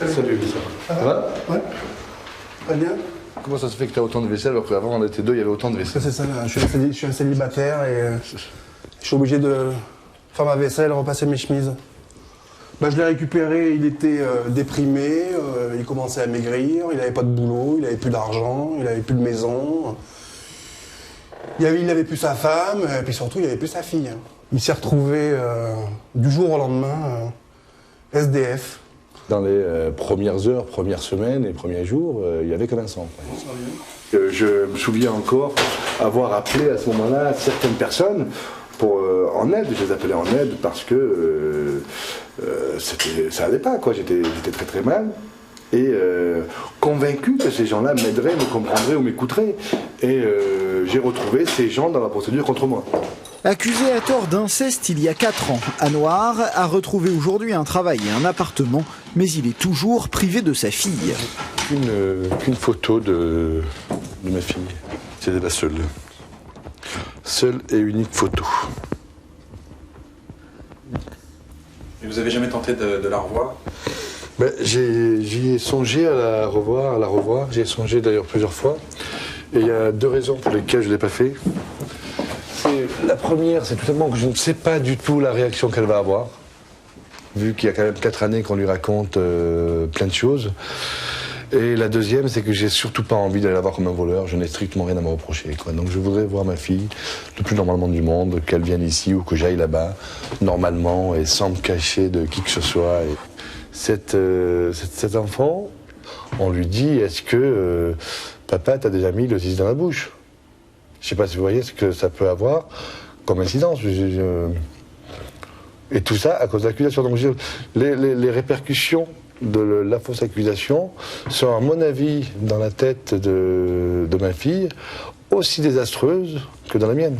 Salut, ça va? Ouais. Très bien. Comment ça se fait que tu as autant de vaisselle alors qu'avant on était deux, il y avait autant de vaisselle? C'est ça, je suis un célibataire et je suis obligé de faire ma vaisselle, repasser mes chemises. Je l'ai récupéré, il était déprimé, il commençait à maigrir, il n'avait pas de boulot, il n'avait plus d'argent, il n'avait plus de maison. Il n'avait plus sa femme, et puis surtout il n'avait plus sa fille. Il s'est retrouvé du jour au lendemain SDF. Dans les premières heures, premières semaines et premiers jours, il n'y avait que Vincent. Je me souviens encore avoir appelé à ce moment-là certaines personnes en aide. Je les appelais en aide parce que ça n'allait pas, quoi. J'étais très très mal. Et convaincu que ces gens-là m'aideraient, me comprendraient ou m'écouteraient. Et j'ai retrouvé ces gens dans la procédure contre moi. Accusé à tort d'inceste il y a 4 ans, Anouar a retrouvé aujourd'hui un travail et un appartement, mais il est toujours privé de sa fille. Qu'une photo de ma fille. C'est la seule. Seule et unique photo. Et vous avez jamais tenté de la revoir? J'y ai songé à la revoir. J'y ai songé d'ailleurs plusieurs fois. Et il y a 2 raisons pour lesquelles je ne l'ai pas fait. La première, c'est tout simplement que je ne sais pas du tout la réaction qu'elle va avoir, vu qu'il y a quand même 4 années qu'on lui raconte plein de choses. Et la deuxième, c'est que j'ai surtout pas envie d'aller la voir comme un voleur, je n'ai strictement rien à me reprocher, quoi. Donc je voudrais voir ma fille le plus normalement du monde, qu'elle vienne ici ou que j'aille là-bas, normalement et sans me cacher de qui que ce soit. Et cet enfant, on lui dit, est-ce que papa t'a déjà mis le zizi dans la bouche? Je ne sais pas si vous voyez ce que ça peut avoir comme incidence. Et tout ça à cause d'accusation. Donc les répercussions de la fausse accusation sont, à mon avis, dans la tête de ma fille, aussi désastreuses que dans la mienne.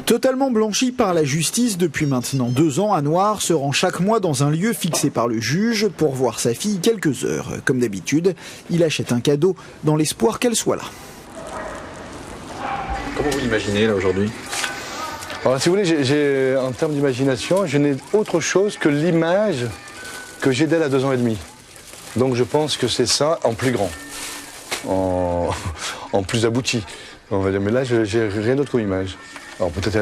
Totalement blanchi par la justice depuis maintenant 2 ans, Anouar se rend chaque mois dans un lieu fixé par le juge pour voir sa fille quelques heures. Comme d'habitude, il achète un cadeau dans l'espoir qu'elle soit là. Comment vous l'imaginez là aujourd'hui? Alors si vous voulez, en termes d'imagination, je n'ai autre chose que l'image que j'ai d'elle à 2 ans et demi. Donc je pense que c'est ça en plus grand, en plus abouti. On va dire, mais là, j'ai rien d'autre comme image. Alors peut-être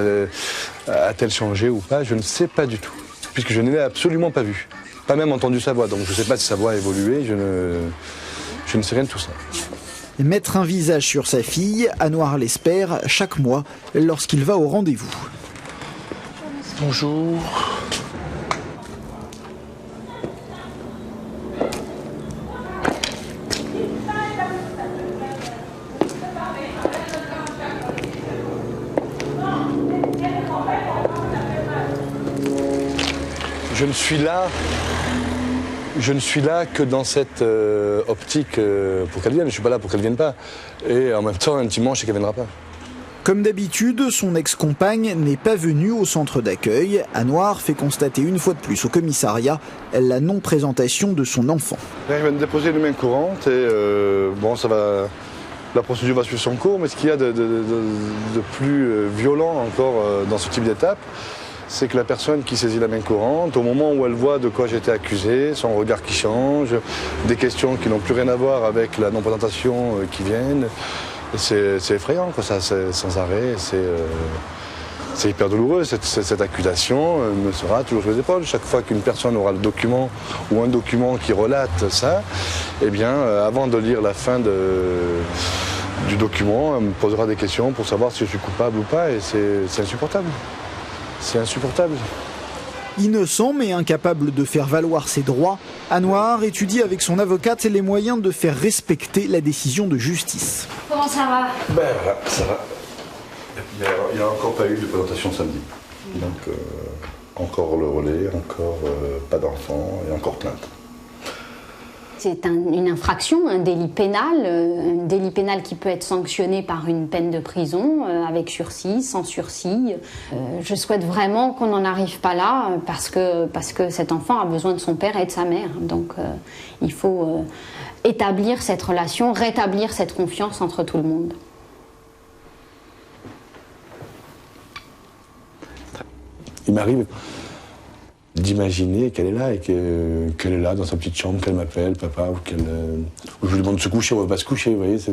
a-t-elle changé ou pas, je ne sais pas du tout. Puisque je ne l'ai absolument pas vue. Pas même entendu sa voix, donc je ne sais pas si sa voix a évolué, je ne sais rien de tout ça. Mettre un visage sur sa fille, Anouar l'espère chaque mois lorsqu'il va au rendez-vous. Bonjour. Je ne suis là que dans cette optique pour qu'elle vienne. Je ne suis pas là pour qu'elle ne vienne pas. Et en même temps, intimement, je sais qu'elle ne viendra pas. Comme d'habitude, son ex-compagne n'est pas venue au centre d'accueil. Anouar fait constater une fois de plus au commissariat la non-présentation de son enfant. Elle vient de déposer une main courante et bon, ça va. La procédure va suivre son cours, mais ce qu'il y a de plus violent encore dans ce type d'étape, c'est que la personne qui saisit la main courante, au moment où elle voit de quoi j'ai été accusé, son regard qui change, des questions qui n'ont plus rien à voir avec la non-présentation qui viennent, c'est effrayant, quoi, ça, sans arrêt, c'est hyper douloureux. Cette accusation me sera toujours sur les épaules. Chaque fois qu'une personne aura le document ou un document qui relate ça, eh bien, avant de lire la fin du document, elle me posera des questions pour savoir si je suis coupable ou pas, et c'est insupportable. C'est insupportable. Innocent mais incapable de faire valoir ses droits, Anouar étudie avec son avocate les moyens de faire respecter la décision de justice. Comment ça va? Ben voilà, ça va. Il n'y a encore pas eu de présentation samedi. Donc encore le relais, encore pas d'enfant et encore plainte. C'est une infraction, un délit pénal qui peut être sanctionné par une peine de prison, avec sursis, sans sursis. Je souhaite vraiment qu'on n'en arrive pas là, parce que cet enfant a besoin de son père et de sa mère. Donc il faut établir cette relation, rétablir cette confiance entre tout le monde. Il m'arrive d'imaginer qu'elle est là et qu'elle est là dans sa petite chambre, qu'elle m'appelle papa ou ou je lui demande de se coucher, on va pas se coucher, vous voyez, c'est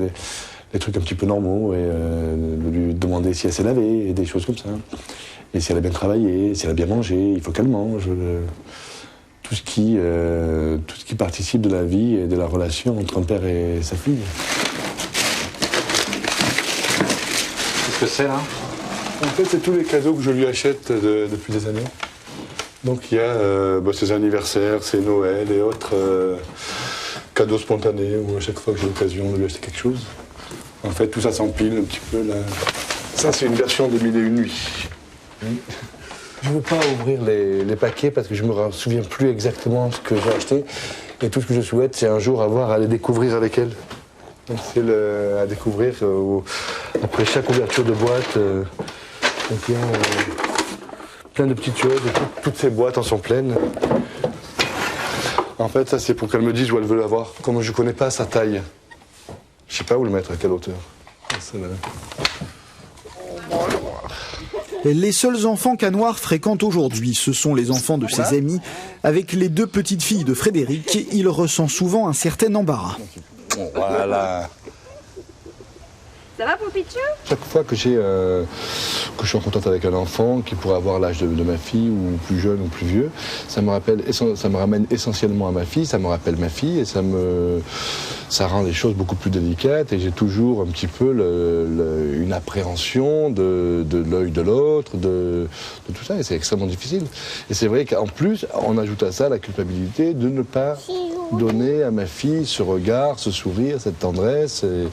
des trucs un petit peu normaux, et de lui demander si elle s'est lavée et des choses comme ça. Et si elle a bien travaillé, si elle a bien mangé, il faut qu'elle mange. Tout ce qui participe de la vie et de la relation entre un père et sa fille. Qu'est-ce que c'est là? En fait, c'est tous les cadeaux que je lui achète depuis des années. Donc il y a ses anniversaires, ses Noël et autres cadeaux spontanés où à chaque fois que j'ai l'occasion de lui acheter quelque chose. En fait, tout ça s'empile un petit peu là. Ça, c'est une version de 1001 nuits. Je ne veux pas ouvrir les paquets parce que je ne me souviens plus exactement ce que j'ai acheté. Et tout ce que je souhaite, c'est un jour avoir à les découvrir avec elle. Donc c'est à découvrir après chaque ouverture de boîte. Donc il y a plein de petites choses. Et toutes ces boîtes en sont pleines. En fait, ça c'est pour qu'elle me dise où elle veut l'avoir. Comme je ne connais pas sa taille, je ne sais pas où le mettre, à quelle hauteur. Les seuls enfants qu'Anouar fréquente aujourd'hui, ce sont les enfants de ses amis. Avec les 2 petites filles de Frédéric, il ressent souvent un certain embarras. Voilà. Ça va, Poupichou? Chaque fois que je suis en contact avec un enfant qui pourrait avoir l'âge de ma fille, ou plus jeune ou plus vieux, ça me ramène essentiellement à ma fille, ça me rappelle ma fille, et ça rend les choses beaucoup plus délicates, et j'ai toujours un petit peu une appréhension de l'œil de l'autre, de tout ça, et c'est extrêmement difficile. Et c'est vrai qu'en plus, on ajoute à ça la culpabilité de ne pas donner à ma fille ce regard, ce sourire, cette tendresse. Et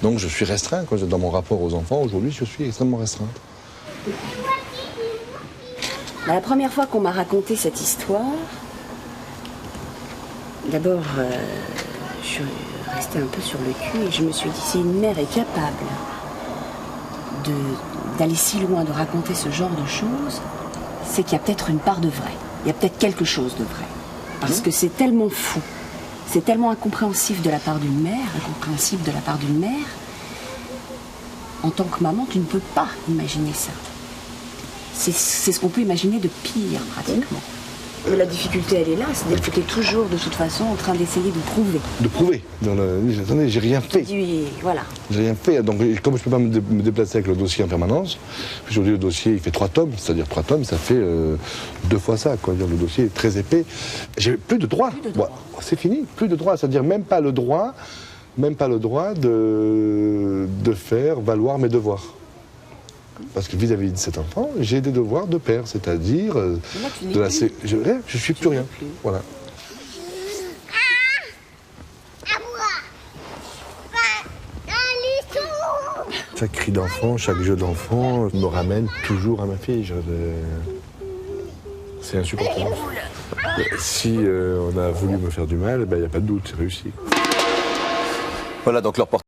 donc je suis restreint, quoi. Dans mon rapport aux enfants, aujourd'hui, je suis extrêmement restreint. La première fois qu'on m'a raconté cette histoire, d'abord, je suis restée un peu sur le cul et je me suis dit, si une mère est capable d'aller si loin, de raconter ce genre de choses, c'est qu'il y a peut-être une part de vrai. Il y a peut-être quelque chose de vrai. Parce que c'est tellement fou, c'est tellement incompréhensif de la part d'une mère, incompréhensible de la part d'une mère. En tant que maman, tu ne peux pas imaginer ça. C'est ce qu'on peut imaginer de pire, pratiquement. Mais la difficulté, elle est là, c'est-à-dire que tu es toujours, de toute façon, en train d'essayer de prouver. De prouver. Attendez, j'ai rien fait. Voilà. J'ai rien fait. Donc, comme je ne peux pas me déplacer avec le dossier en permanence, aujourd'hui, le dossier, il fait 3 tomes. C'est-à-dire 3 tomes, ça fait 2 fois ça, quoi. Le dossier est très épais. J'ai plus de droit. Ouais, c'est fini, plus de droit. C'est-à-dire même pas le droit de faire valoir mes devoirs. Parce que vis-à-vis de cet enfant, j'ai des devoirs de père, c'est-à-dire je suis plus rien. Voilà. Chaque cri d'enfant, chaque jeu d'enfant me ramène toujours à ma fille. C'est insupportable. Si on a voulu me faire du mal, il n'y a pas de doute, c'est réussi. Voilà donc leur portrait.